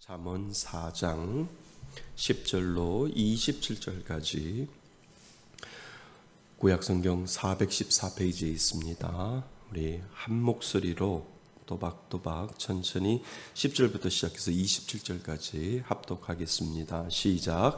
잠언 4장 10절로 27절까지 구약성경 414페이지에 있습니다. 우리 한 목소리로 또박또박 천천히 10절부터 시작해서 27절까지 합독하겠습니다. 시작.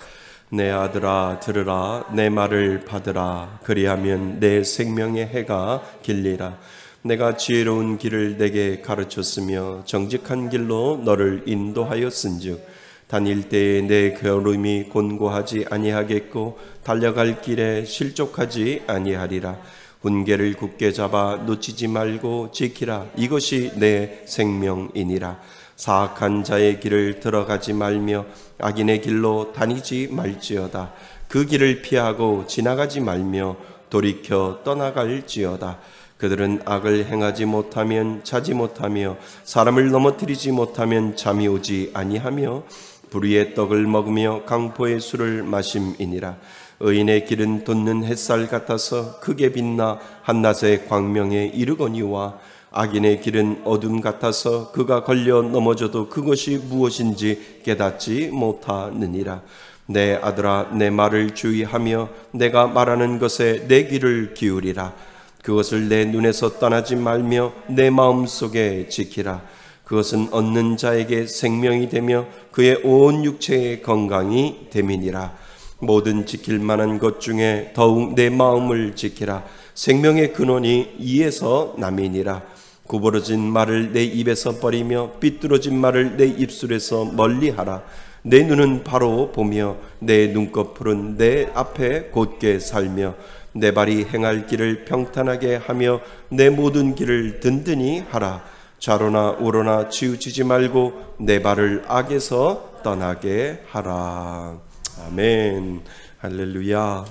내 아들아 들으라, 내 말을 받으라. 그리하면 내 생명의 해가 길리라. 내가 지혜로운 길을 내게 가르쳤으며 정직한 길로 너를 인도하였은즉 다닐 때에 내 걸음이 곤고하지 아니하겠고 달려갈 길에 실족하지 아니하리라. 훈계를 굳게 잡아 놓치지 말고 지키라. 이것이 내 생명이니라. 사악한 자의 길을 들어가지 말며 악인의 길로 다니지 말지어다. 그 길을 피하고 지나가지 말며 돌이켜 떠나갈지어다. 그들은 악을 행하지 못하면 자지 못하며 사람을 넘어뜨리지 못하면 잠이 오지 아니하며 불의의 떡을 먹으며 강포의 술을 마심이니라. 의인의 길은 돋는 햇살 같아서 크게 빛나 한낮의 광명에 이르거니와 악인의 길은 어둠 같아서 그가 걸려 넘어져도 그것이 무엇인지 깨닫지 못하느니라. 내 아들아, 내 말을 주의하며 내가 말하는 것에 내 귀를 기울이라. 그것을 내 눈에서 떠나지 말며 내 마음속에 지키라. 그것은 얻는 자에게 생명이 되며 그의 온 육체의 건강이 됨이니라. 모든 지킬 만한 것 중에 더욱 내 마음을 지키라. 생명의 근원이 이에서 남이니라. 구부러진 말을 내 입에서 버리며 삐뚤어진 말을 내 입술에서 멀리하라. 내 눈은 바로 보며 내 눈꺼풀은 내 앞에 곧게 살며 내 발이 행할 길을 평탄하게 하며 내 모든 길을 든든히 하라. 좌로나 우로나 치우치지 말고 내 발을 악에서 떠나게 하라. 아멘. 할렐루야.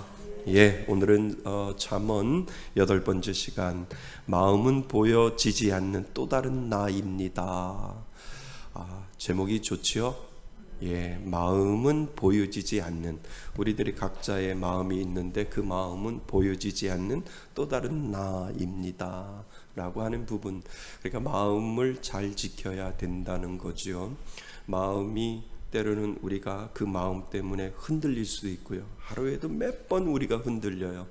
오늘은 잠언 8번째 시간, 마음은 보여지지 않는 또 다른 나입니다. 제목이 좋지요? 마음은 보여지지 않는, 우리들이 각자의 마음이 있는데 그 마음은 보여지지 않는 또 다른 나입니다 라고 하는 부분. 그러니까 마음을 잘 지켜야 된다는 거죠. 마음이 때로는 우리가 그 마음 때문에 흔들릴 수도 있고요. 하루에도 몇 번 우리가 흔들려요.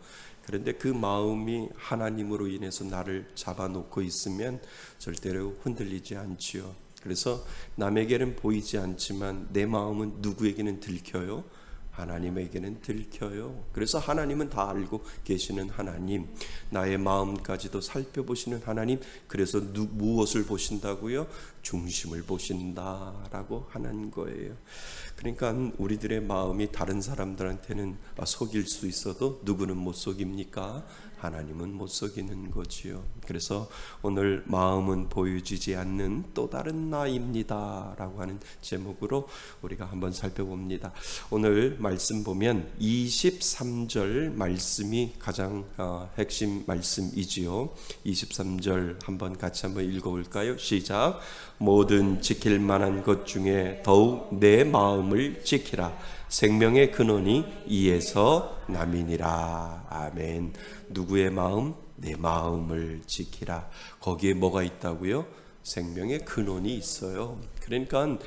그런데 그 마음이 하나님으로 인해서 나를 잡아놓고 있으면 절대로 흔들리지 않지요. 그래서 남에게는 보이지 않지만 내 마음은 누구에게는 들켜요? 하나님에게는 들켜요. 그래서 하나님은 다 알고 계시는 하나님, 나의 마음까지도 살펴보시는 하나님. 그래서 무엇을 보신다고요? 중심을 보신다라고 하는 거예요. 그러니까 우리들의 마음이 다른 사람들한테는 속일 수 있어도 누구는 못 속입니까? 하나님은 못 속이는 거지요. 그래서 오늘 마음은 보여지지 않는 또 다른 나입니다 라고 하는 제목으로 우리가 한번 살펴봅니다. 오늘 말씀 보면 23절 말씀이 가장 핵심 말씀이지요. 23절 같이 한번 읽어볼까요? 시작. 모든 지킬 만한 것 중에 더욱 내 마음을 지키라. 생명의 근원이 이에서 남이니라. 아멘. 누구의 마음? 내 마음을 지키라. 거기에 뭐가 있다고요? 생명의 근원이 있어요. 그러니까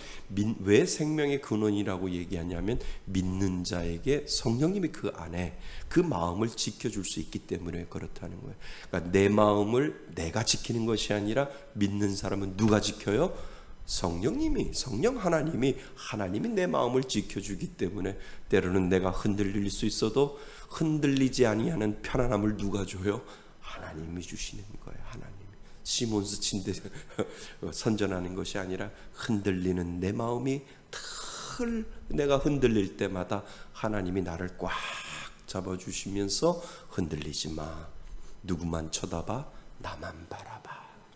왜 생명의 근원이라고 얘기하냐면 믿는 자에게 성령님이 그 안에 그 마음을 지켜줄 수 있기 때문에 그렇다는 거예요. 그러니까 내 마음을 내가 지키는 것이 아니라 믿는 사람은 누가 지켜요? 성령 하나님이 내 마음을 지켜주기 때문에 때로는 내가 흔들릴 수 있어도 흔들리지 아니하는 편안함을 누가 줘요? 하나님이 주시는 거예요. 하나님이 시몬스 침대 선전하는 것이 아니라 흔들리는 내 마음이 내가 흔들릴 때마다 하나님이 나를 꽉 잡아주시면서 흔들리지 마, 누구만 쳐다봐, 나만 바라봐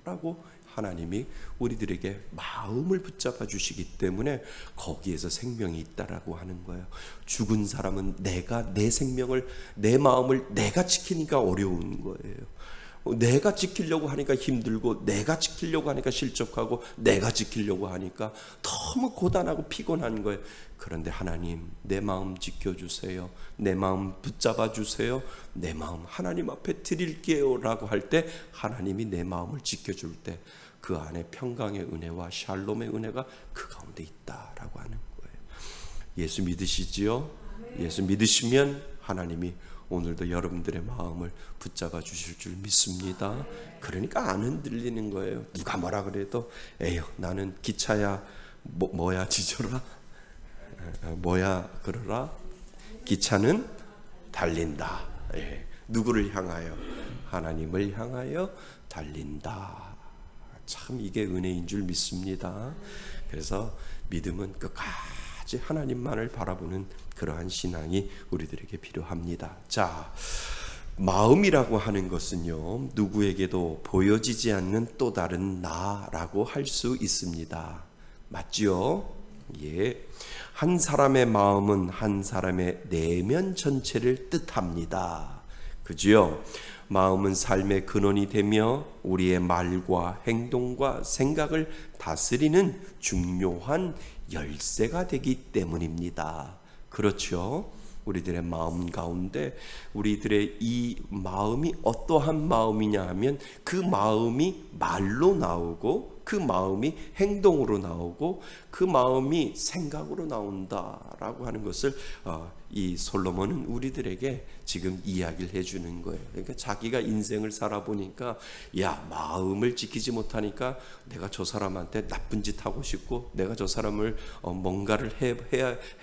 라고 하나님이 우리들에게 마음을 붙잡아 주시기 때문에 거기에서 생명이 있다라고 하는 거예요. 죽은 사람은 내 생명을, 내 마음을 내가 지키니까 어려운 거예요. 내가 지키려고 하니까 힘들고, 내가 지키려고 하니까 실족하고, 내가 지키려고 하니까 너무 고단하고 피곤한 거예요. 그런데 하나님, 내 마음 지켜주세요. 내 마음 붙잡아 주세요. 내 마음 하나님 앞에 드릴게요 라고 할 때 하나님이 내 마음을 지켜줄 때 그 안에 평강의 은혜와 샬롬의 은혜가 그 가운데 있다라고 예수 믿으시지요? 예수 믿으시면 하나님이 오늘도 여러분들의 마음을 붙잡아 주실 줄 믿습니다. 그러니까 안 흔들리는 거예요. 누가 뭐라 그래도 에휴 나는 기차야 뭐야 지져라 뭐야 그러라 기차는 달린다. 예. 누구를 향하여? 하나님을 향하여 달린다. 참 이게 은혜인 줄 믿습니다. 그래서 믿음은 끝까지 하나님만을 바라보는 그러한 신앙이 우리들에게 필요합니다. 자, 마음이라고 하는 것은요, 누구에게도 보여지지 않는 또 다른 나라고 할 수 있습니다. 맞지요? 예. 한 사람의 마음은 한 사람의 내면 전체를 뜻합니다. 그지요? 마음은 삶의 근원이 되며 우리의 말과 행동과 생각을 다스리는 중요한 열쇠가 되기 때문입니다. 그렇죠? 우리들의 마음 가운데 우리들의 이 마음이 어떠한 마음이냐 하면 그 마음이 말로 나오고 그 마음이 행동으로 나오고 그 마음이 생각으로 나온다라고 하는 것을 이 솔로몬은 우리들에게 지금 이야기를 해주는 거예요. 그러니까 자기가 인생을 살아보니까 야 마음을 지키지 못하니까 내가 저 사람한테 나쁜 짓 하고 싶고 내가 저 사람을 뭔가를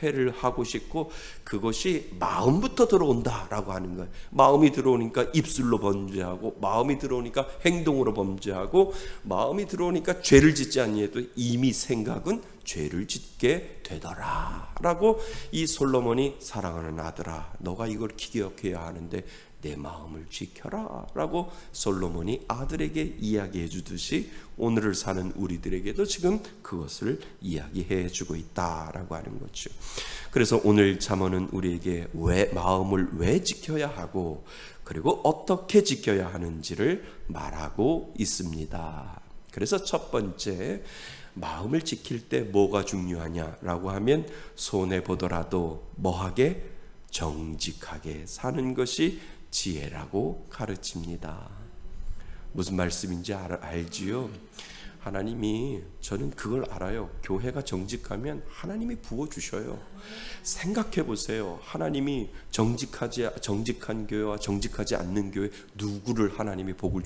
해를 하고 싶고 그것이 마음부터 들어온다라고 하는 거예요. 마음이 들어오니까 입술로 범죄하고 마음이 들어오니까 행동으로 범죄하고 마음이 들어오니까 죄를 짓지 아니해도 이미 생각은 죄를 짓게 되더라 라고 이 솔로몬이 사랑하는 아들아 너가 이걸 기억해야 하는데 내 마음을 지켜라 라고 솔로몬이 아들에게 이야기해 주듯이 오늘을 사는 우리들에게도 지금 그것을 이야기해 주고 있다라고 하는 거죠. 그래서 오늘 잠언은 우리에게 마음을 왜 지켜야 하고 그리고 어떻게 지켜야 하는지를 말하고 있습니다. 그래서 첫 번째 마음을 지킬 때 뭐가 중요하냐라고 하면 손해보더라도 뭐하게? 정직하게 사는 것이 지혜라고 가르칩니다. 무슨 말씀인지 알지요? 하나님이 저는 그걸 알아요. 교회가 정직하면 하나님이 부어주셔요. 생각해 보세요. 하나님이 정직한 교회와 정직하지 않는 교회 누구를 하나님이 복을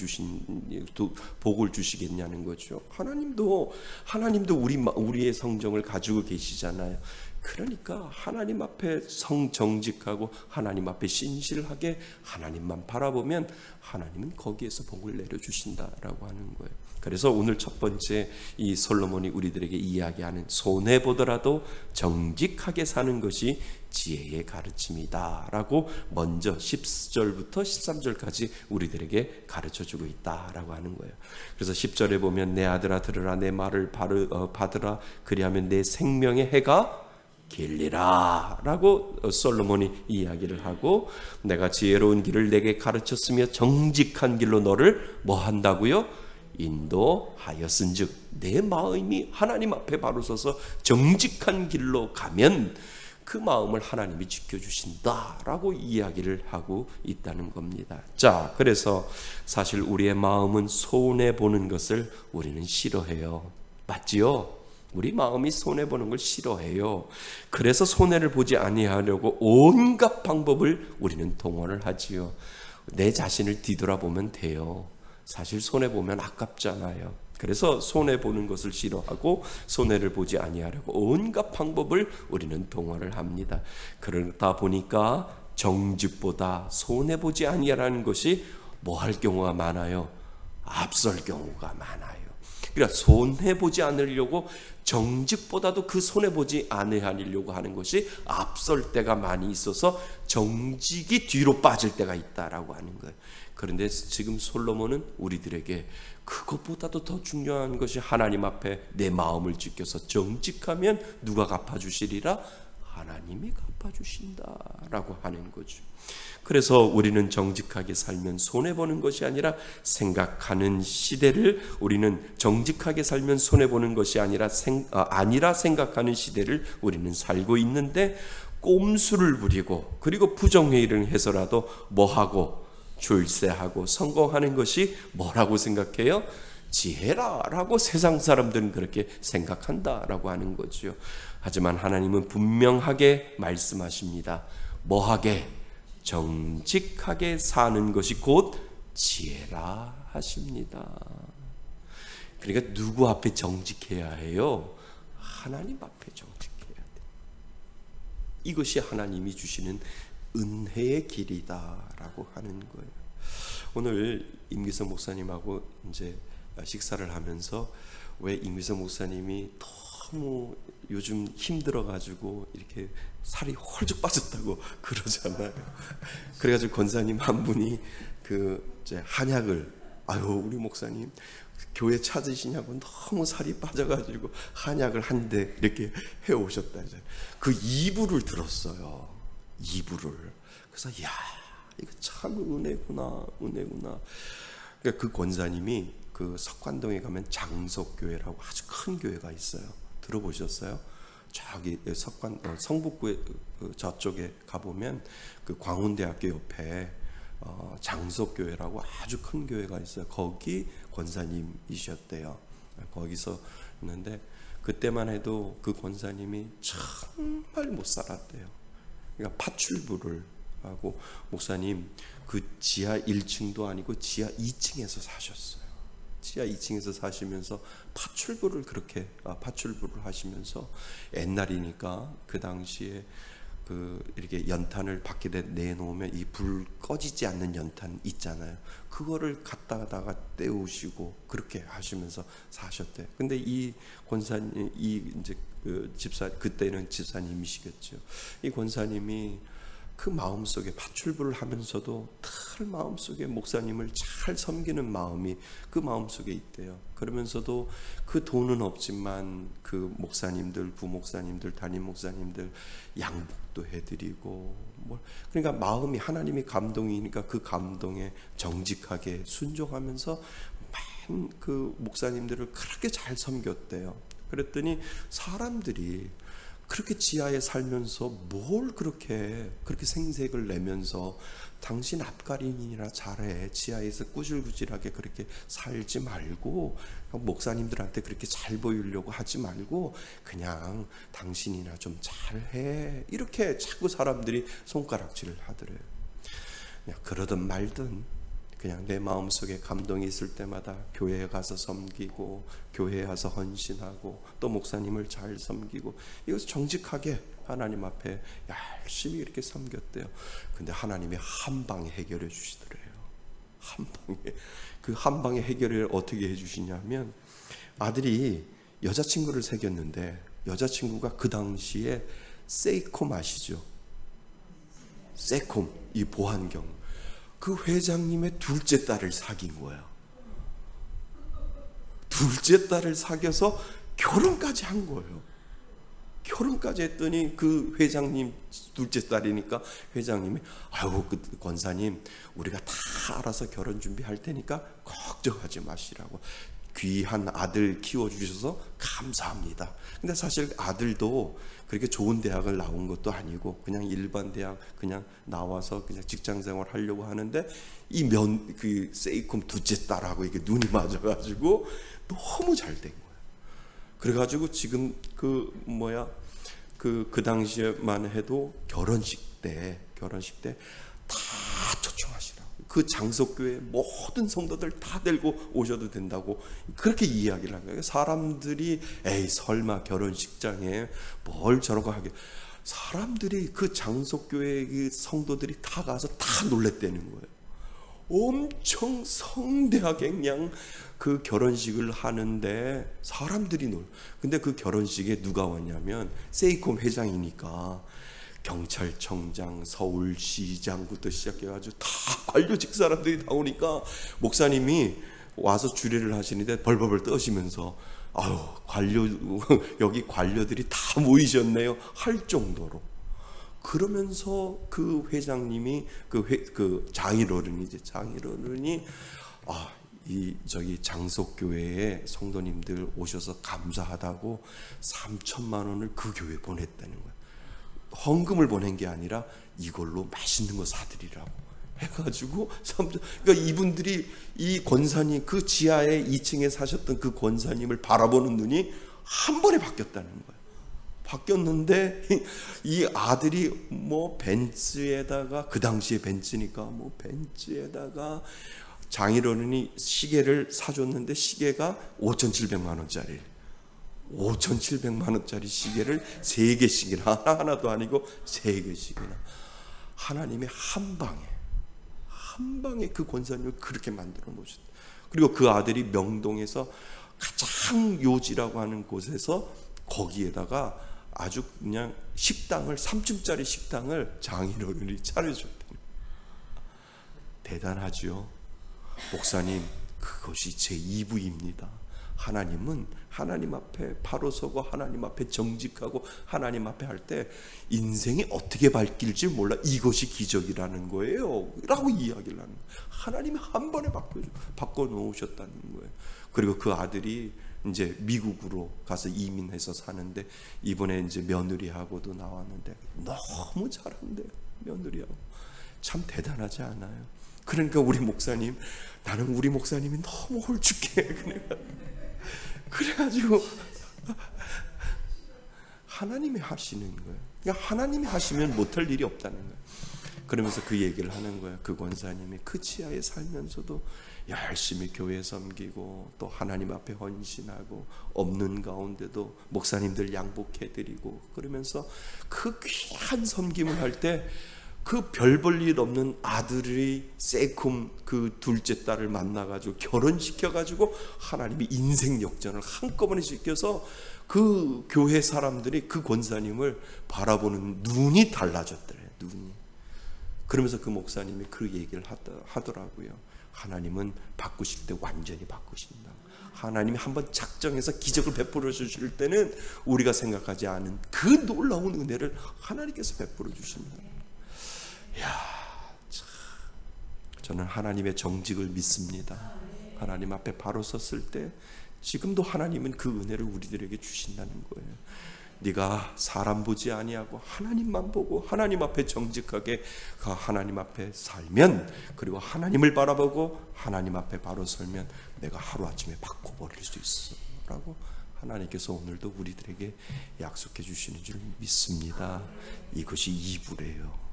주시겠냐는 거죠. 하나님도 우리의 성정을 가지고 계시잖아요. 그러니까 하나님 앞에 정직하고 하나님 앞에 신실하게 하나님만 바라보면 하나님은 거기에서 복을 내려주신다라고 하는 거예요. 그래서 오늘 첫 번째 이 솔로몬이 우리들에게 이야기하는 손해보더라도 정직하게 사는 것이 지혜의 가르침이다 라고 먼저 10절부터 13절까지 우리들에게 가르쳐주고 있다라고 하는 거예요. 그래서 10절에 보면 내 아들아 들으라 내 말을 받으라 그리하면 내 생명의 해가 길리라 라고 솔로몬이 이야기를 하고 내가 지혜로운 길을 내게 가르쳤으며 정직한 길로 너를 뭐 한다고요? 인도하였은즉 내 마음이 하나님 앞에 바로 서서 정직한 길로 가면 그 마음을 하나님이 지켜주신다라고 이야기를 하고 있다는 겁니다. 자, 그래서 사실 우리의 마음은 손해보는 것을 우리는 싫어해요. 맞지요? 우리 마음이 손해보는 걸 싫어해요. 그래서 손해를 보지 아니하려고 온갖 방법을 우리는 동원을 하지요. 내 자신을 뒤돌아보면 돼요. 사실 손해보면 아깝잖아요. 그래서 손해보는 것을 싫어하고 손해를 보지 아니하려고 온갖 방법을 우리는 동원을 합니다. 그러다 보니까 정직보다 손해보지 아니하라는 것이 뭐 할 경우가 많아요? 앞설 경우가 많아요. 그러니까 손해보지 않으려고 정직보다도 그 손해보지 않으려고 하는 것이 앞설 때가 많이 있어서 정직이 뒤로 빠질 때가 있다라고 하는 거예요. 그런데 지금 솔로몬은 우리들에게 그것보다도 더 중요한 것이 하나님 앞에 내 마음을 지켜서 정직하면 누가 갚아주시리라? 하나님이 갚아주신다라고 하는 거죠. 그래서 우리는 정직하게 살면 손해보는 것이 아니라 생각하는 시대를 우리는 정직하게 살면 손해보는 것이 아니라 생각하는 시대를 우리는 살고 있는데 꼼수를 부리고 그리고 부정회의를 해서라도 뭐하고 출세하고 성공하는 것이 뭐라고 생각해요? 지혜라라고 세상 사람들은 그렇게 생각한다라고 하는 거죠. 하지만 하나님은 분명하게 말씀하십니다. 뭐하게? 정직하게 사는 것이 곧 지혜라 하십니다. 그러니까 누구 앞에 정직해야 해요? 하나님 앞에 정직해야 돼. 이것이 하나님이 주시는 은혜의 길이다라고 하는 거예요. 오늘 임기석 목사님하고 이제 식사를 하면서 왜 임기석 목사님이 너무 요즘 힘들어가지고 이렇게 살이 홀쭉 빠졌다고 그러잖아요. 그래가지고 권사님 한 분이 그 이제 한약을 우리 목사님 교회 찾으시냐고 너무 살이 빠져가지고 한약을 한 대 이렇게 해 오셨다. 그 이불을 들었어요. 이불을. 그래서 야 이거 참 은혜구나. 그러니까 그 권사님이 그 석관동에 가면 장석교회라고 아주 큰 교회가 있어요. 들어보셨어요? 저기 성북구에 저쪽에 가보면 그 광운대학교 옆에 장석교회라고 아주 큰 교회가 있어요. 거기 권사님이셨대요. 거기서 있는데 그때만 해도 그 권사님이 정말 못 살았대요. 그러니까 파출부를 하고 목사님 그 지하 1층도 아니고 지하 2층에서 사셨어요. 지하 2층에서 사시면서 파출부를 하시면서 옛날이니까 그 당시에 그 이렇게 연탄을 밖에 내놓으면 이 불 꺼지지 않는 연탄 있잖아요. 그거를 갖다가 떼우시고 그렇게 하시면서 사셨대. 근데 이 권사님 이제 그 집사 그때는 집사님이시겠죠. 이 권사님이 그 마음속에 파출부를 하면서도 늘 마음속에 목사님을 잘 섬기는 마음이 그 마음속에 있대요. 그러면서도 그 돈은 없지만 그 목사님들, 부목사님들, 담임 목사님들 양복도 해드리고 그러니까 마음이 하나님이 감동이니까 그 감동에 정직하게 순종하면서 많은 그 목사님들을 그렇게 잘 섬겼대요. 그랬더니 사람들이 그렇게 지하에 살면서 뭘 그렇게 생색을 내면서 당신 앞가림이나 잘해. 지하에서 꾸질꾸질하게 그렇게 살지 말고 목사님들한테 그렇게 잘 보이려고 하지 말고 그냥 당신이나 좀 잘해. 이렇게 자꾸 사람들이 손가락질을 하더래요. 그냥 그러든 말든 그냥 내 마음속에 감동이 있을 때마다 교회에 가서 섬기고 교회에 가서 헌신하고 또 목사님을 잘 섬기고 이것을 정직하게 하나님 앞에 열심히 이렇게 섬겼대요. 근데 하나님이 한 방에 해결해 주시더래요. 한 방에. 그 한 방에 해결을 어떻게 해 주시냐면 아들이 여자친구를 사귀었는데 여자친구가 그 당시에 세이콤 아시죠? 세이콤 이 보안경 그 회장님의 둘째 딸을 사귄 거예요. 둘째 딸을 사귀어서 결혼까지 한 거예요. 결혼까지 했더니 그 회장님 둘째 딸이니까 회장님이 그 권사님 우리가 다 알아서 결혼 준비할 테니까 걱정하지 마시라고 귀한 아들 키워주셔서 감사합니다. 근데 사실 아들도 그렇게 좋은 대학을 나온 것도 아니고 그냥 일반 대학 그냥 나와서 그냥 직장 생활 하려고 하는데 그 세이콤 둘째 딸하고 이게 눈이 맞아가지고 너무 잘 된 거예요. 그래가지고 지금 그 당시에만 해도 결혼식 때 다 초청하시라고. 그 장석교회 모든 성도들 다 데리고 오셔도 된다고 그렇게 이야기를 한 거예요. 사람들이 설마 결혼식장에 뭘 저러고 하게. 사람들이 그 장석교회 그 성도들이 다 가서 다 놀랬다는 거예요. 엄청 성대하게 그냥 그 결혼식을 하는데 사람들이 근데 그 결혼식에 누가 왔냐면 세이콤 회장이니까 경찰청장, 서울시장부터 시작해가지고 다 관료직 사람들이 다 오니까 목사님이 와서 주례를 하시는데 벌벌벌 떠시면서 여기 관료들이 다 모이셨네요 할 정도로. 그러면서 그 회장님이 그 장인어른이 저기 장석교회에 성도님들 오셔서 감사하다고 3천만 원을 그 교회에 보냈다는 거예요. 헌금을 보낸 게 아니라 이걸로 맛있는 거 사드리라고 해가지고 그러니까 이분들이 이 권사님 그 지하에 2층에 사셨던 그 권사님을 바라보는 눈이 한 번에 바뀌었다는 거예요. 바뀌었는데 이 아들이 뭐 벤츠에다가, 그 당시에 벤츠니까 뭐 벤츠에다가 장인어른이 시계를 사줬는데 시계가 5,700만 원짜리, 5,700만 원짜리 시계를 3개씩이나, 하나도 아니고 3개씩이나 하나님의 한 방에 그 권사님을 그렇게 만들어 놓으셨다. 그리고 그 아들이 명동에서 가장 요지라고 하는 곳에서 거기에다가 아주 그냥 식당을, 3층짜리 식당을 장인어른이 차려줬다. 대단하죠. 목사님, 그것이 제 2부입니다. 하나님은 하나님 앞에 바로 서고 하나님 앞에 정직하고 하나님 앞에 할 때 인생이 어떻게 바뀔지 몰라, 이것이 기적이라는 거예요 라고 이야기를 하는 거예요. 하나님이 한 번에 바꿔놓으셨다는 거예요. 그리고 그 아들이 이제 미국으로 가서 이민해서 사는데 이번에 이제 며느리하고도 나왔는데 너무 잘한대요. 며느리하고 참 대단하지 않아요? 그러니까 우리 목사님, 나는 우리 목사님이 너무 홀쭉해. 그래가지고 하나님이 하시는 거예요. 그러니까 하나님이 하시면 못할 일이 없다는 거예요. 그러면서 그 얘기를 하는 거예요. 그 권사님이 그 지하에 살면서도 열심히 교회 섬기고 또 하나님 앞에 헌신하고 없는 가운데도 목사님들 양복해드리고 그러면서 그 귀한 섬김을 할 때 그 별 볼 일 없는 아들이 세쿰 그 둘째 딸을 만나가지고 결혼시켜가지고 하나님이 인생 역전을 한꺼번에 시켜서 그 교회 사람들이 그 권사님을 바라보는 눈이 달라졌더래요. 눈이. 그러면서 그 목사님이 그 얘기를 하더라고요. 하나님은 바꾸실 때 완전히 바꾸신다. 하나님이 한번 작정해서 기적을 베풀어 주실 때는 우리가 생각하지 않은 그 놀라운 은혜를 하나님께서 베풀어 주신다. 이야, 참, 저는 하나님의 정직을 믿습니다. 하나님 앞에 바로 섰을 때 지금도 하나님은 그 은혜를 우리들에게 주신다는 거예요. 네가 사람 보지 아니하고 하나님만 보고 하나님 앞에 정직하게 하나님 앞에 살면, 그리고 하나님을 바라보고 하나님 앞에 바로 설면 내가 하루아침에 바꿔버릴 수 있어 라고 하나님께서 오늘도 우리들에게 약속해 주시는 줄 믿습니다. 이것이 2부래요.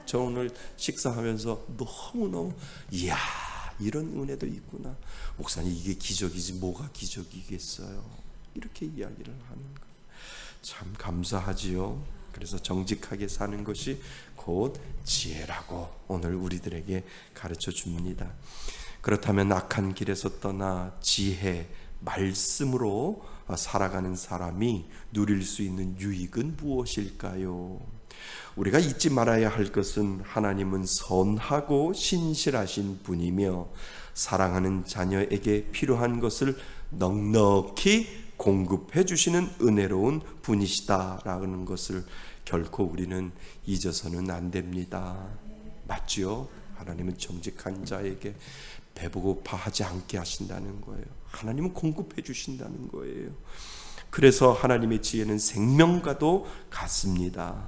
저 오늘 식사하면서 너무너무 이야, 이런 은혜도 있구나. 목사님, 이게 기적이지 뭐가 기적이겠어요. 이렇게 이야기를 하는 거예요. 참 감사하지요. 그래서 정직하게 사는 것이 곧 지혜라고 오늘 우리들에게 가르쳐 줍니다. 그렇다면 악한 길에서 떠나 지혜, 말씀으로 살아가는 사람이 누릴 수 있는 유익은 무엇일까요? 우리가 잊지 말아야 할 것은 하나님은 선하고 신실하신 분이며 사랑하는 자녀에게 필요한 것을 넉넉히 공급해 주시는 은혜로운 분이시다라는 것을 결코 우리는 잊어서는 안 됩니다. 맞지요? 하나님은 정직한 자에게 배고파하지 않게 하신다는 거예요. 하나님은 공급해 주신다는 거예요. 그래서 하나님의 지혜는 생명과도 같습니다.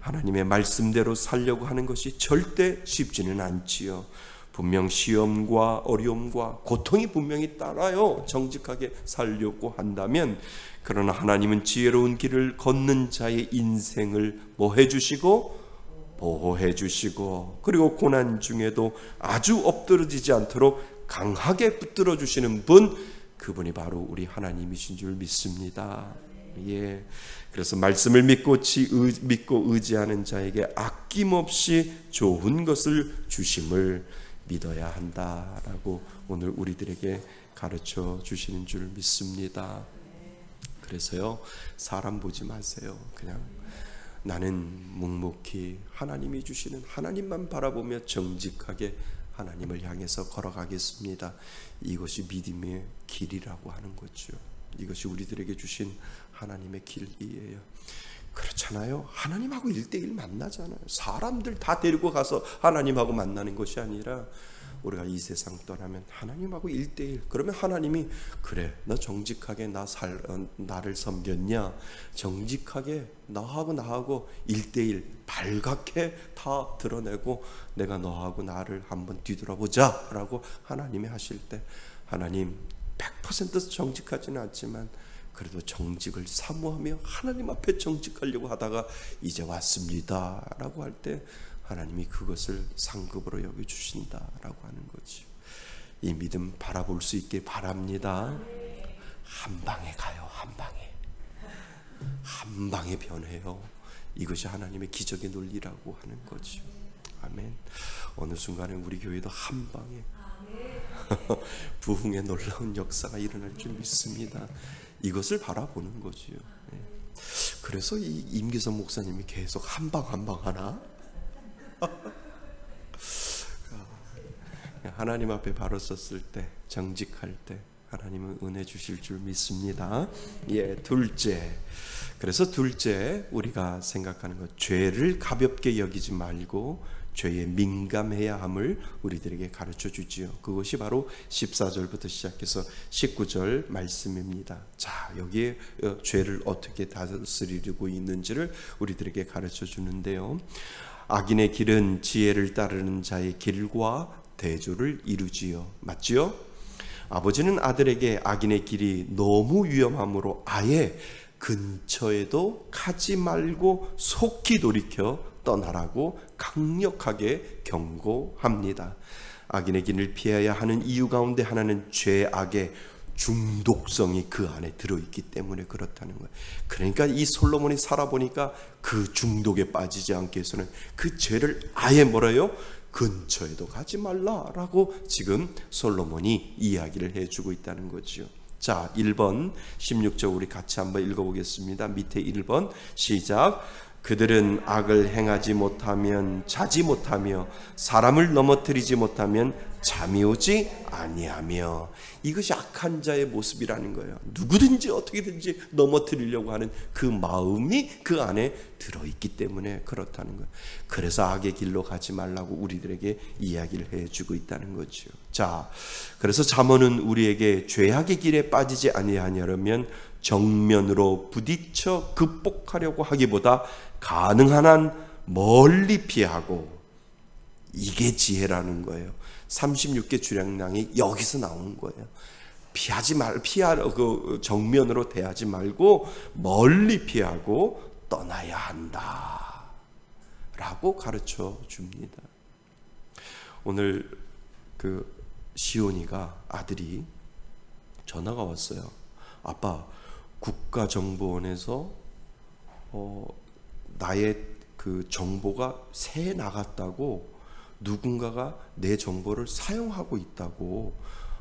하나님의 말씀대로 살려고 하는 것이 절대 쉽지는 않지요. 분명 시험과 어려움과 고통이 분명히 따라요. 정직하게 살려고 한다면. 그러나 하나님은 지혜로운 길을 걷는 자의 인생을 뭐 해주시고 보호해 주시고, 그리고 고난 중에도 아주 엎드러지지 않도록 강하게 붙들어 주시는 분, 그분이 바로 우리 하나님이신 줄 믿습니다. 예. 그래서 말씀을 믿고 의지하는 자에게 아낌없이 좋은 것을 주심을 믿어야 한다라고 오늘 우리들에게 가르쳐 주시는 줄 믿습니다. 그래서요, 사람 보지 마세요. 그냥 나는 묵묵히 하나님이 주시는 하나님만 바라보며 정직하게 하나님을 향해서 걸어가겠습니다. 이것이 믿음의 길이라고 하는 거죠. 이것이 우리들에게 주신 하나님의 길이에요. 그렇잖아요. 하나님하고 1대1 만나잖아요. 사람들 다 데리고 가서 하나님하고 만나는 것이 아니라 우리가 이 세상 떠나면 하나님하고 1대1. 그러면 하나님이 그래 너 정직하게 나를 섬겼냐, 정직하게 나하고 1대1 발갛게 다 드러내고 내가 너하고 나를 한번 뒤돌아보자 라고 하나님이 하실 때, 하나님 100% 정직하지는 않지만 그래도 정직을 사모하며 하나님 앞에 정직하려고 하다가 이제 왔습니다 라고 할 때 하나님이 그것을 상급으로 여겨주신다라고 하는 거죠. 이 믿음 바라볼 수 있길 바랍니다. 한 방에 가요. 한 방에 변해요. 이것이 하나님의 기적의 논리라고 하는 거죠. 아멘. 어느 순간에 우리 교회도 한 방에 부흥의 놀라운 역사가 일어날 줄 믿습니다. 이것을 바라보는 거죠. 그래서 이 임기선 목사님이 계속 한 방 하나? 하나님 앞에 바로 섰을 때, 정직할 때 하나님은 은혜 주실 줄 믿습니다. 둘째. 그래서 둘째 우리가 생각하는 것, 죄를 가볍게 여기지 말고 죄에 민감해야 함을 우리들에게 가르쳐 주지요. 그것이 바로 14절부터 시작해서 19절 말씀입니다. 자, 여기에 죄를 어떻게 다스리고 있는지를 우리들에게 가르쳐 주는데요. 악인의 길은 지혜를 따르는 자의 길과 대조를 이루지요. 맞지요? 아버지는 아들에게 악인의 길이 너무 위험하므로 아예 근처에도 가지 말고 속히 돌이켜 떠나라고 강력하게 경고합니다. 악인의 길을 피해야 하는 이유 가운데 하나는 죄악의 중독성이 그 안에 들어있기 때문에 그렇다는 거예요. 그러니까 이 솔로몬이 살아보니까 그 중독에 빠지지 않기 위해서는 그 죄를 아예 뭐라요? 근처에도 가지 말라라고 지금 솔로몬이 이야기를 해주고 있다는 거죠. 자, 1번 16절 우리 같이 한번 읽어보겠습니다. 밑에 1번 시작. 그들은 악을 행하지 못하면 자지 못하며 사람을 넘어뜨리지 못하면 잠이 오지 아니하며. 이것이 악한 자의 모습이라는 거예요. 누구든지 어떻게든지 넘어뜨리려고 하는 그 마음이 그 안에 들어있기 때문에 그렇다는 거예요. 그래서 악의 길로 가지 말라고 우리들에게 이야기를 해주고 있다는 거죠. 자, 그래서 잠언은 우리에게 죄악의 길에 빠지지 아니하려면 정면으로 부딪혀 극복하려고 하기보다 가능한 한 멀리 피하고, 이게 지혜라는 거예요. 36개 주량량이 여기서 나오는 거예요. 정면으로 대하지 말고 멀리 피하고 떠나야 한다 라고 가르쳐 줍니다. 오늘 그 시온이가 아들이 전화가 왔어요. 아빠, 국가정보원에서 나의 그 정보가 새 나갔다고, 누군가가 내 정보를 사용하고 있다고.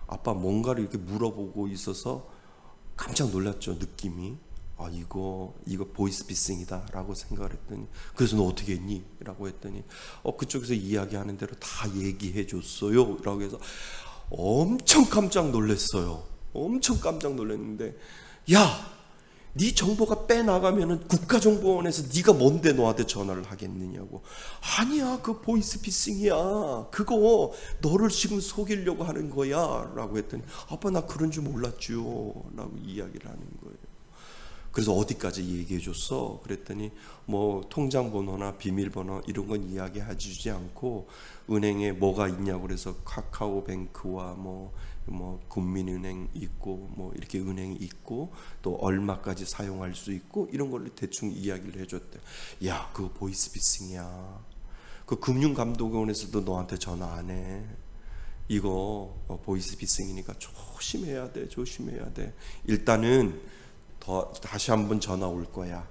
아빠 뭔가를 이렇게 물어보고 있어서 깜짝 놀랐죠. 느낌이. 아, 이거 보이스피싱이다 라고 생각을 했더니, 그래서 너 어떻게 했니? 라고 했더니 그쪽에서 이야기하는 대로 다 얘기해 줬어요 라고 해서 엄청 깜짝 놀랐어요. 엄청 깜짝 놀랐는데, 야, 네 정보가 빼나가면은 국가정보원에서 네가 뭔데 너한테 전화를 하겠느냐고. 아니야, 그 보이스피싱이야. 그거 너를 지금 속이려고 하는 거야 라고 했더니, 아빠 나 그런 줄 몰랐죠 라고 이야기를 하는 거예요. 그래서 어디까지 얘기해 줬어? 그랬더니 뭐 통장번호나 비밀번호 이런 건 이야기해 주지 않고, 은행에 뭐가 있냐고 그래서 카카오뱅크와 뭐 국민은행 있고 뭐 이렇게 은행이 있고 또 얼마까지 사용할 수 있고 이런 걸로 대충 이야기를 해줬대. 야, 그거 보이스피싱이야. 그 금융감독원에서도 너한테 전화 안 해. 이거 보이스피싱이니까 조심해야 돼. 일단은 다시 한번 전화 올 거야.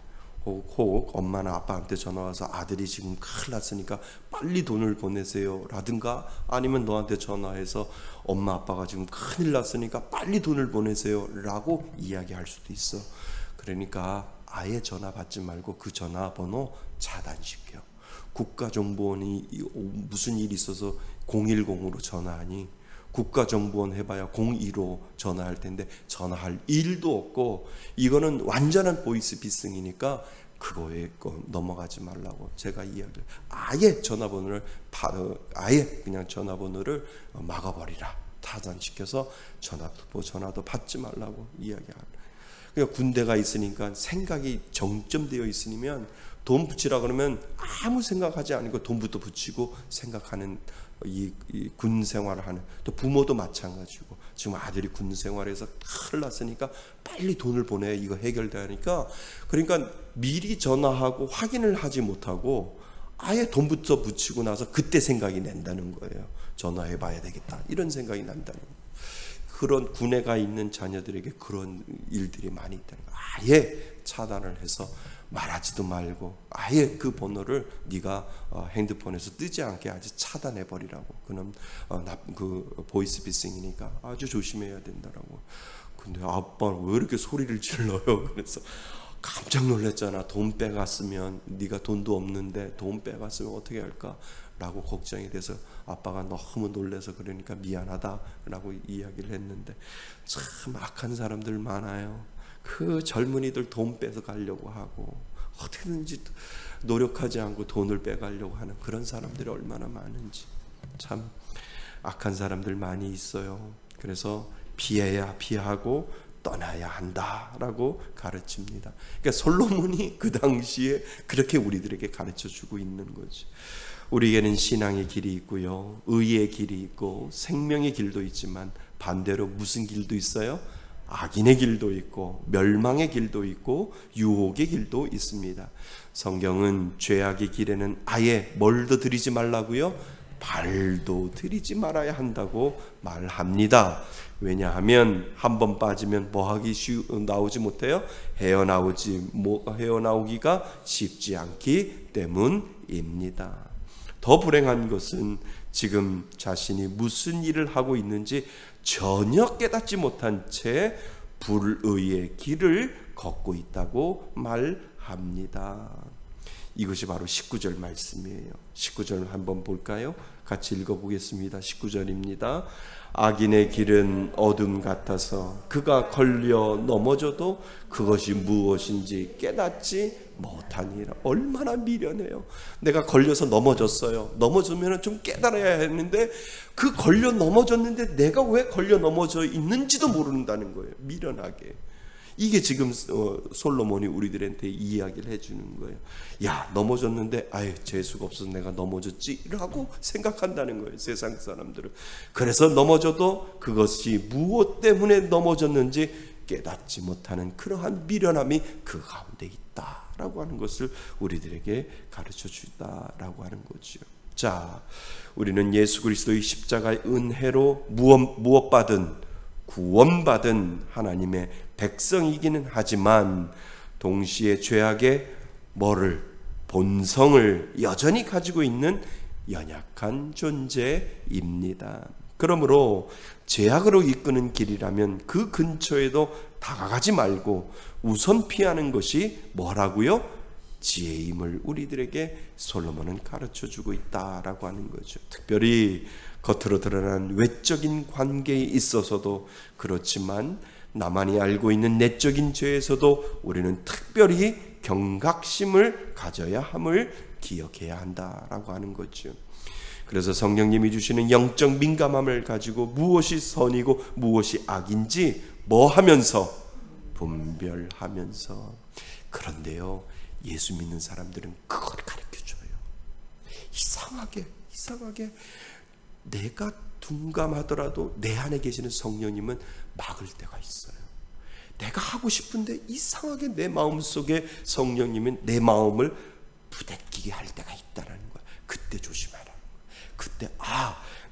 혹 엄마나 아빠한테 전화 와서 아들이 지금 큰일 났으니까 빨리 돈을 보내세요 라든가, 아니면 너한테 전화해서 엄마 아빠가 지금 큰일 났으니까 빨리 돈을 보내세요 라고 이야기할 수도 있어. 그러니까 아예 전화 받지 말고 그 전화번호 차단시켜. 국가정보원이 무슨 일이 있어서 010으로 전화하니, 국가정보원 해봐야 02로 전화할 텐데 전화할 일도 없고, 이거는 완전한 보이스피싱이니까 그거에 넘어가지 말라고 제가 이야기를, 아예 아예 그냥 전화번호를 막아버리라, 타산시켜서 전화도 받지 말라고 이야기하라. 그러니까 군대가 있으니까 생각이 정점되어 있으면 돈 붙이라 그러면 아무 생각하지 않고 돈부터 붙이고 생각하는 이 군 생활을 하는, 또 부모도 마찬가지고, 지금 아들이 군 생활에서 큰일 났으니까 빨리 돈을 보내야 이거 해결되니까, 그러니까 미리 전화하고 확인을 하지 못하고 아예 돈부터 붙이고 나서 그때 생각이 난다는 거예요. 전화해 봐야 되겠다, 이런 생각이 난다는 거예요. 그런 군에 가 있는 자녀들에게 그런 일들이 많이 있다는 거예요. 아예 차단을 해서 말하지도 말고 아예 그 번호를 네가 핸드폰에서 뜨지 않게 아주 차단해 버리라고. 그럼 그 보이스피싱이니까 아주 조심해야 된다라고. 근데 아빠는 왜 이렇게 소리를 질러요? 그래서 깜짝 놀랐잖아. 돈 빼갔으면, 네가 돈도 없는데 돈 빼갔으면 어떻게 할까? 라고 걱정이 돼서 아빠가 너무 놀라서 그러니까 미안하다라고 이야기를 했는데, 참 악한 사람들 많아요. 그 젊은이들 돈 뺏어 가려고 하고 어떻게든지 노력하지 않고 돈을 빼가려고 하는 그런 사람들이 얼마나 많은지, 참 악한 사람들 많이 있어요. 그래서 피해야 피하고 떠나야 한다라고 가르칩니다. 그러니까 솔로몬이 그 당시에 그렇게 우리들에게 가르쳐주고 있는 거지. 우리에게는 신앙의 길이 있고요, 의의 길이 있고 생명의 길도 있지만 반대로 무슨 길도 있어요? 악인의 길도 있고 멸망의 길도 있고 유혹의 길도 있습니다. 성경은 죄악의 길에는 아예 뭘도 들이지 말라고요? 발도 들이지 말아야 한다고 말합니다. 왜냐하면 한번 빠지면 나오지 못해요? 헤어나오기가 쉽지 않기 때문입니다. 더 불행한 것은 지금 자신이 무슨 일을 하고 있는지 전혀 깨닫지 못한 채 불의의 길을 걷고 있다고 말합니다. 이것이 바로 19절 말씀이에요. 19절 한번 볼까요? 같이 읽어보겠습니다. 19절입니다. 악인의 길은 어둠 같아서 그가 걸려 넘어져도 그것이 무엇인지 깨닫지 못하니라. 얼마나 미련해요. 내가 걸려서 넘어졌어요. 넘어지면 좀 깨달아야 했는데 그 걸려 넘어졌는데 내가 왜 걸려 넘어져 있는지도 모른다는 거예요. 미련하게. 이게 지금 솔로몬이 우리들한테 이야기를 해주는 거예요. 야, 넘어졌는데 아유 재수가 없어서 내가 넘어졌지 라고 생각한다는 거예요, 세상 사람들은. 그래서 넘어져도 그것이 무엇 때문에 넘어졌는지 깨닫지 못하는 그러한 미련함이 그 가운데 있다라고 하는 것을 우리들에게 가르쳐 주다라고 하는 거죠. 자, 우리는 예수 그리스도의 십자가의 은혜로 무엇받은 구원받은 하나님의 백성이기는 하지만 동시에 죄악의 본성을 여전히 가지고 있는 연약한 존재입니다. 그러므로 죄악으로 이끄는 길이라면 그 근처에도 다가가지 말고 우선 피하는 것이 뭐라고요? 지혜임을 우리들에게 솔로몬은 가르쳐주고 있다라고 하는 거죠. 특별히 겉으로 드러난 외적인 관계에 있어서도 그렇지만 나만이 알고 있는 내적인 죄에서도 우리는 특별히 경각심을 가져야 함을 기억해야 한다라고 하는 거죠. 그래서 성령님이 주시는 영적 민감함을 가지고 무엇이 선이고 무엇이 악인지 하면서 분별하면서. 그런데요, 예수 믿는 사람들은 그걸 가르쳐줘요. 이상하게 내가 둔감하더라도 내 안에 계시는 성령님은 막을 때가 있어요. 내가 하고 싶은데 이상하게 내 마음속에 성령님은 내 마음을 부대끼게 할 때가 있다는 거야. 그때 조심하라. 그때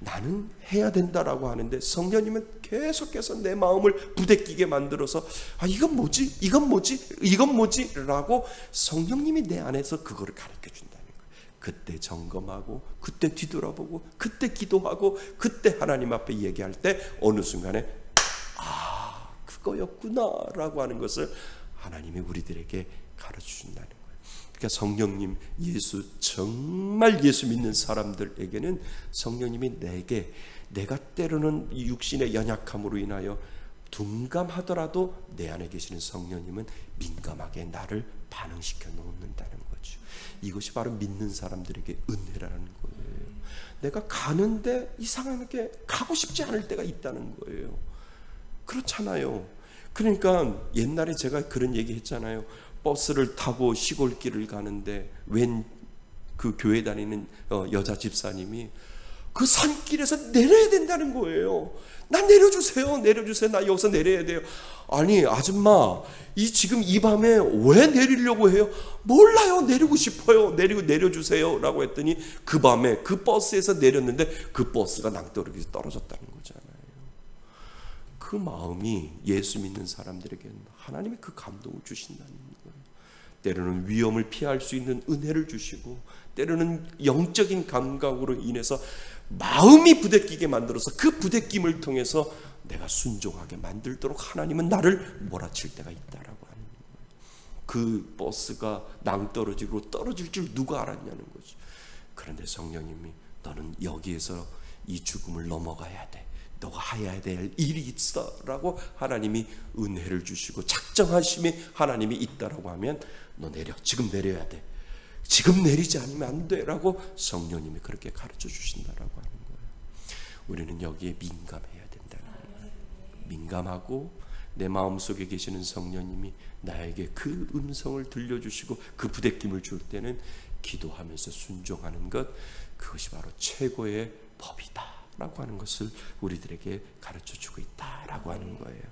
나는 해야 된다라고 하는데 성령님은 계속해서 내 마음을 부대끼게 만들어서 이건 뭐지 라고 성령님이 내 안에서 그거를 가르쳐 준다는 거예요. 그때 점검하고 그때 뒤돌아보고 그때 기도하고 그때 하나님 앞에 얘기할 때 어느 순간에 그거였구나 라고 하는 것을 하나님이 우리들에게 가르쳐 준다는 거예요. 그러니까 성령님, 정말 예수 믿는 사람들에게는 성령님이 내가 때로는 육신의 연약함으로 인하여 둔감하더라도 내 안에 계시는 성령님은 민감하게 나를 반응시켜 놓는다는 거죠. 이것이 바로 믿는 사람들에게 은혜라는 거예요. 내가 가는데 이상하게 가고 싶지 않을 때가 있다는 거예요. 그렇잖아요. 그러니까 옛날에 제가 그런 얘기 했잖아요. 버스를 타고 시골길을 가는데 웬 그 교회 다니는 여자 집사님이 그 산길에서 내려야 된다는 거예요. 나 내려주세요. 내려주세요. 나 여기서 내려야 돼요. 아니 아줌마, 지금 이 밤에 왜 내리려고 해요? 몰라요. 내리고 싶어요. 내려주세요 라고 했더니 그 밤에 그 버스에서 내렸는데 그 버스가 낭떠러지에서 떨어졌다는 거잖아요. 그 마음이 예수 믿는 사람들에게는 하나님이 그 감동을 주신다는 거예요. 때로는 위험을 피할 수 있는 은혜를 주시고, 때로는 영적인 감각으로 인해서 마음이 부대끼게 만들어서 그 부대낌을 통해서 내가 순종하게 만들도록 하나님은 나를 몰아칠 때가 있다라고 하는 거예요. 그 버스가 낭떠러지로 떨어질 줄 누가 알았냐는 거죠. 그런데 성령님이 너는 여기에서 이 죽음을 넘어가야 돼. 너가 해야 될 일이 있어 라고 하나님이 은혜를 주시고 작정하심이 하나님이 있다라고 하면 너 내려. 지금 내려야 돼. 지금 내리지 않으면 안 돼 라고 성령님이 그렇게 가르쳐 주신다라고 하는 거예요. 우리는 여기에 민감해야 된다는 거예요. 민감하고 내 마음속에 계시는 성령님이 나에게 그 음성을 들려주시고 그 부대낌을 줄 때는 기도하면서 순종하는 것, 그것이 바로 최고의 법이다 라고 하는 것을 우리들에게 가르쳐 주고 있다라고 하는 거예요.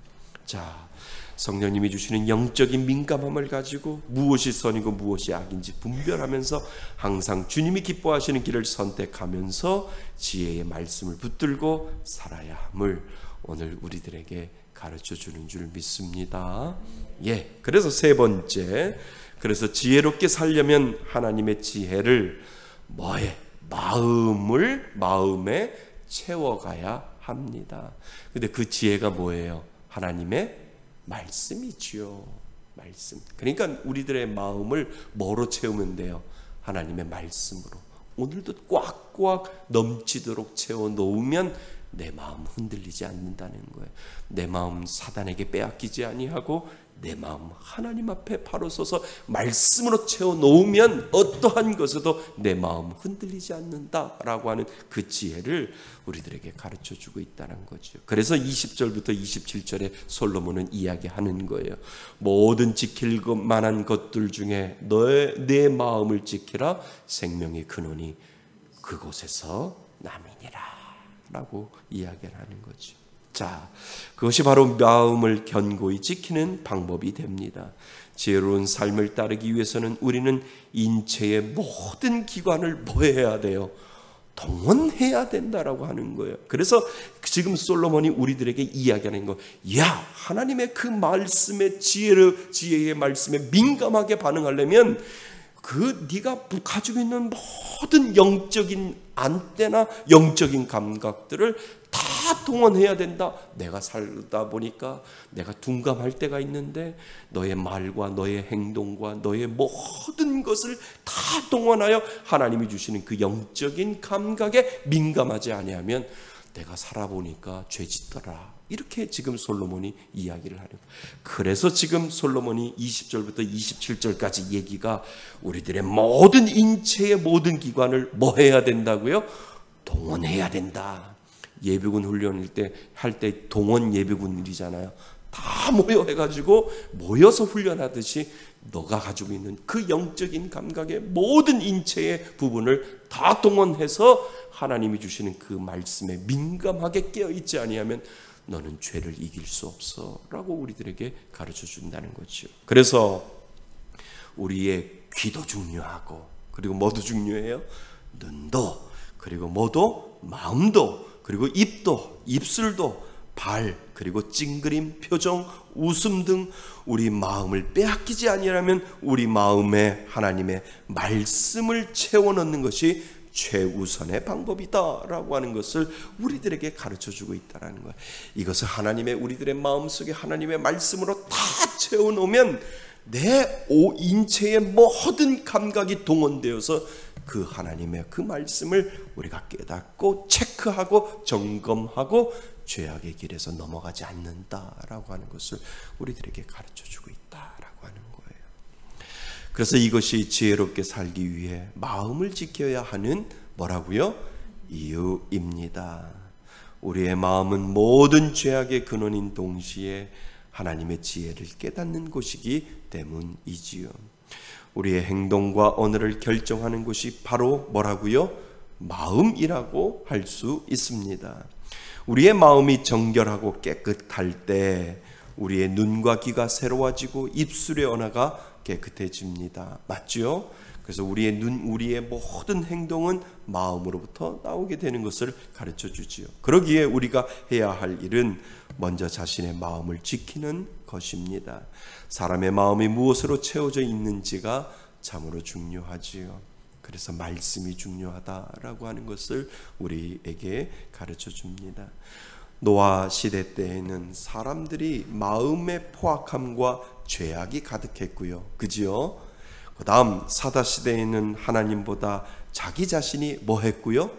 자, 성령님이 주시는 영적인 민감함을 가지고 무엇이 선이고 무엇이 악인지 분별하면서 항상 주님이 기뻐하시는 길을 선택하면서 지혜의 말씀을 붙들고 살아야 함을 오늘 우리들에게 가르쳐 주는 줄 믿습니다. 예, 그래서 세 번째, 그래서 지혜롭게 살려면 하나님의 지혜를 마음에 채워가야 합니다. 근데 그 지혜가 뭐예요? 하나님의 말씀이지요. 말씀. 그러니까 우리들의 마음을 뭐로 채우면 돼요? 하나님의 말씀으로. 오늘도 꽉꽉 넘치도록 채워 놓으면 내 마음 흔들리지 않는다는 거예요. 내 마음 사단에게 빼앗기지 아니하고 내 마음 하나님 앞에 바로 서서 말씀으로 채워 놓으면 어떠한 것에도 내 마음 흔들리지 않는다라고 하는 그 지혜를 우리들에게 가르쳐 주고 있다는 거죠. 그래서 20절부터 27절에 솔로몬은 이야기하는 거예요. 모든 지킬 만한 것들 중에 내 마음을 지키라. 생명의 근원이 그곳에서 남이니라 라고 이야기를 하는 거죠. 자, 그것이 바로 마음을 견고히 지키는 방법이 됩니다. 지혜로운 삶을 따르기 위해서는 우리는 인체의 모든 기관을 뭐 해야 돼요? 동원해야 된다라고 하는 거예요. 그래서 지금 솔로몬이 우리들에게 이야기하는 거, 야, 하나님의 그 말씀의 지혜의 말씀에 민감하게 반응하려면 네가 가지고 있는 모든 영적인 안테나, 영적인 감각들을 다 동원해야 된다. 내가 살다 보니까 내가 둔감할 때가 있는데 너의 말과 너의 행동과 너의 모든 것을 다 동원하여 하나님이 주시는 그 영적인 감각에 민감하지 아니하면 내가 살아보니까 죄짓더라. 이렇게 지금 솔로몬이 이야기를 하는 거예요. 그래서 지금 솔로몬이 20절부터 27절까지 얘기가 우리들의 모든 인체의 모든 기관을 뭐 해야 된다고요? 동원해야 된다. 예비군 훈련일 때 할 때 동원 예비군이잖아요. 다 모여서 훈련하듯이 너가 가지고 있는 그 영적인 감각의 모든 인체의 부분을 다 동원해서 하나님이 주시는 그 말씀에 민감하게 깨어있지 아니하면 너는 죄를 이길 수 없어 라고 우리들에게 가르쳐 준다는 거죠. 그래서 우리의 귀도 중요하고, 그리고 뭐도 중요해요? 눈도, 그리고 뭐도? 마음도, 그리고 입도, 입술도, 발, 그리고 찡그림, 표정, 웃음 등 우리 마음을 빼앗기지 아니하면 우리 마음에 하나님의 말씀을 채워넣는 것이 최우선의 방법이다라고 하는 것을 우리들에게 가르쳐주고 있다는 거예요. 이것을 하나님의 우리들의 마음속에 하나님의 말씀으로 다 채워놓으면 내 인체의 모든 감각이 동원되어서 그 하나님의 그 말씀을 우리가 깨닫고 체크하고 점검하고 죄악의 길에서 넘어가지 않는다라고 하는 것을 우리들에게 가르쳐주고 있다라고 하는 거예요. 그래서 이것이 지혜롭게 살기 위해 마음을 지켜야 하는 뭐라고요? 이유입니다. 우리의 마음은 모든 죄악의 근원인 동시에 하나님의 지혜를 깨닫는 곳이기 때문이지요. 우리의 행동과 언어를 결정하는 것이 바로 뭐라고요? 마음이라고 할 수 있습니다. 우리의 마음이 정결하고 깨끗할 때 우리의 눈과 귀가 새로워지고 입술의 언어가 깨끗해집니다. 맞죠? 그래서 우리의 모든 행동은 마음으로부터 나오게 되는 것을 가르쳐 주지요. 그러기에 우리가 해야 할 일은 먼저 자신의 마음을 지키는 것입니다. 사람의 마음이 무엇으로 채워져 있는지가 참으로 중요하지요. 그래서 말씀이 중요하다라고 하는 것을 우리에게 가르쳐 줍니다. 노아 시대 때에는 사람들이 마음의 포악함과 죄악이 가득했고요. 그지요? 그 다음 사다 시대에는 하나님보다 자기 자신이 뭐 했고요?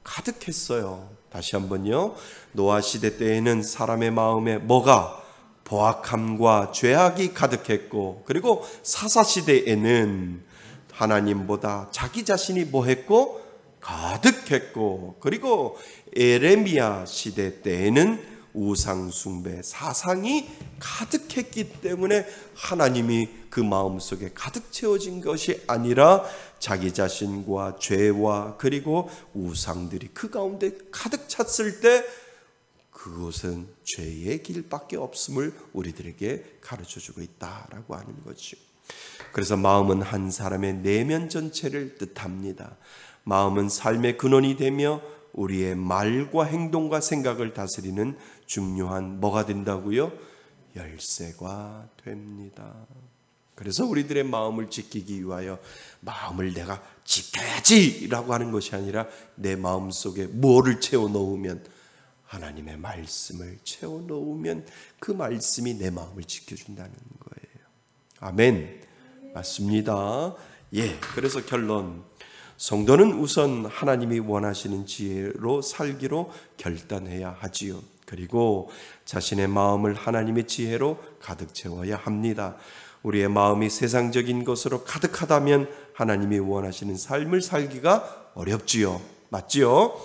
가득했어요. 다시 한번요. 노아 시대 때에는 사람의 마음에 뭐가? 포악함과 죄악이 가득했고, 그리고 사사 시대에는 하나님보다 자기 자신이 뭐 했고? 가득했고, 그리고 에레미야 시대 때에는 우상 숭배, 사상이 가득했기 때문에 하나님이 그 마음속에 가득 채워진 것이 아니라 자기 자신과 죄와 그리고 우상들이 그 가운데 가득 찼을 때 그것은 죄의 길밖에 없음을 우리들에게 가르쳐주고 있다라고 하는 거죠. 그래서 마음은 한 사람의 내면 전체를 뜻합니다. 마음은 삶의 근원이 되며 우리의 말과 행동과 생각을 다스리는 중요한 뭐가 된다고요? 열쇠가 됩니다. 그래서 우리들의 마음을 지키기 위하여 마음을 내가 지켜야지 라고 하는 것이 아니라 내 마음속에 뭐를 채워넣으면, 하나님의 말씀을 채워넣으면 그 말씀이 내 마음을 지켜준다는 거예요. 아멘. 맞습니다. 예, 그래서 결론, 성도는 우선 하나님이 원하시는 지혜로 살기로 결단해야 하지요. 그리고 자신의 마음을 하나님의 지혜로 가득 채워야 합니다. 우리의 마음이 세상적인 것으로 가득하다면 하나님이 원하시는 삶을 살기가 어렵지요. 맞지요?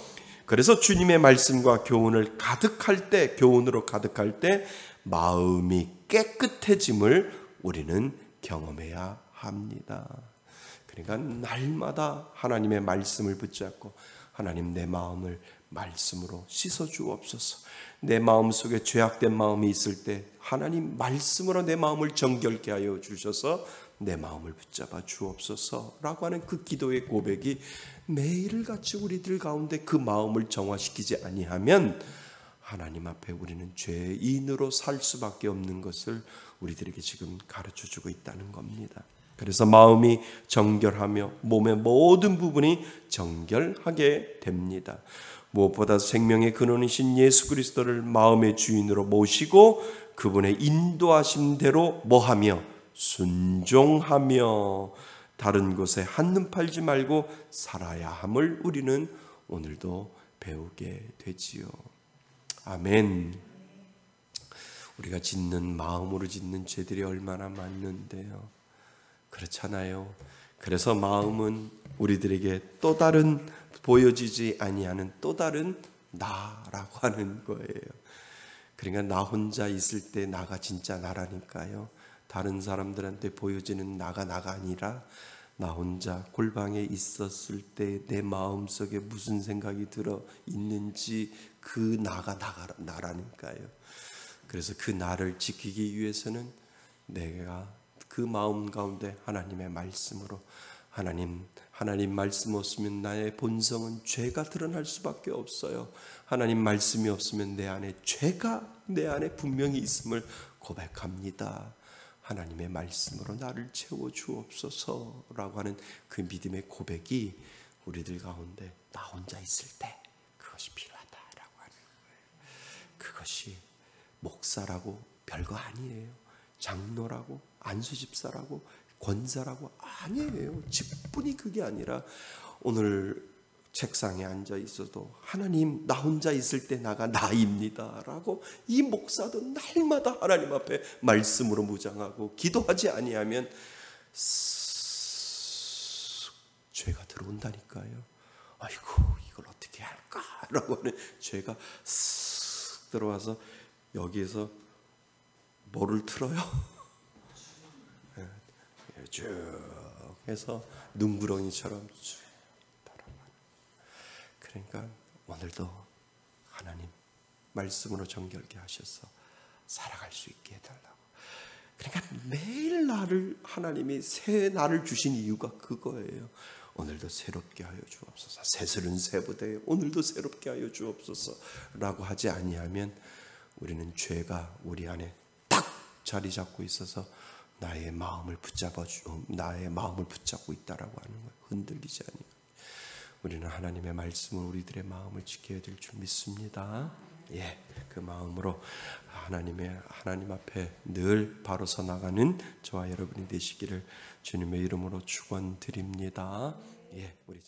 그래서 주님의 말씀과 교훈을 가득할 때, 교훈으로 가득할 때 마음이 깨끗해짐을 우리는 경험해야 합니다. 그러니까 날마다 하나님의 말씀을 붙잡고, 하나님 내 마음을 말씀으로 씻어 주옵소서. 내 마음속에 죄악된 마음이 있을 때 하나님 말씀으로 내 마음을 정결케 하여 주셔서 내 마음을 붙잡아 주옵소서라고 하는 그 기도의 고백이 매일같이 우리들 가운데 그 마음을 정화시키지 아니하면 하나님 앞에 우리는 죄인으로 살 수밖에 없는 것을 우리들에게 지금 가르쳐주고 있다는 겁니다. 그래서 마음이 정결하며 몸의 모든 부분이 정결하게 됩니다. 무엇보다 생명의 근원이신 예수 그리스도를 마음의 주인으로 모시고 그분의 인도하심대로 뭐하며? 순종하며 다른 곳에 한눈 팔지 말고 살아야 함을 우리는 오늘도 배우게 되지요. 아멘. 우리가 짓는, 마음으로 짓는 죄들이 얼마나 많은데요. 그렇잖아요. 그래서 마음은 우리들에게 또 다른, 보여지지 아니하는 또 다른 나라고 하는 거예요. 그러니까 나 혼자 있을 때 나가 진짜 나라니까요. 다른 사람들한테 보여지는 나가 아니라 나 혼자 골방에 있었을 때 내 마음속에 무슨 생각이 들어 있는지 그 나가 나라니까요. 그래서 그 나를 지키기 위해서는 내가 그 마음 가운데 하나님의 말씀으로, 하나님 말씀 없으면 나의 본성은 죄가 드러날 수밖에 없어요. 하나님 말씀이 없으면 내 안에 죄가 내 안에 분명히 있음을 고백합니다. 하나님의 말씀으로 나를 채워 주옵소서라고 하는 그 믿음의 고백이 우리들 가운데 나 혼자 있을 때 그것이 필요하다라고 하는 거예요. 그것이 목사라고 별거 아니에요. 장로라고, 안수집사라고, 권사라고 아니에요. 직분이 그게 아니라 오늘 책상에 앉아 있어도 하나님 나 혼자 있을 때 나가 나입니다 라고 이 목사도 날마다 하나님 앞에 말씀으로 무장하고 기도하지 아니하면 죄가 들어온다니까요. 아이고 이걸 어떻게 할까라고 하는 죄가 쓱 들어와서 여기에서 뭐를 틀어요? 쭉 해서 눈구렁이처럼 쭉 따라가는. 그러니까 오늘도 하나님 말씀으로 정결케 하셔서 살아갈 수 있게 해달라고. 그러니까 매일 나를 하나님이 새 날을 주신 이유가 그거예요. 오늘도 새롭게 하여 주옵소서. 새스른 새부대에 오늘도 새롭게 하여 주옵소서라고 하지 아니하면 우리는 죄가 우리 안에 딱 자리 잡고 있어서 나의 마음을 붙잡고 있다라고 하는 거예요. 흔들리지 아니하면. 우리는 하나님의 말씀을 우리들의 마음을 지켜야 될 줄 믿습니다. 그 마음으로 하나님 앞에 늘 바로 서 나가는 저와 여러분이 되시기를 주님의 이름으로 축원드립니다. 우리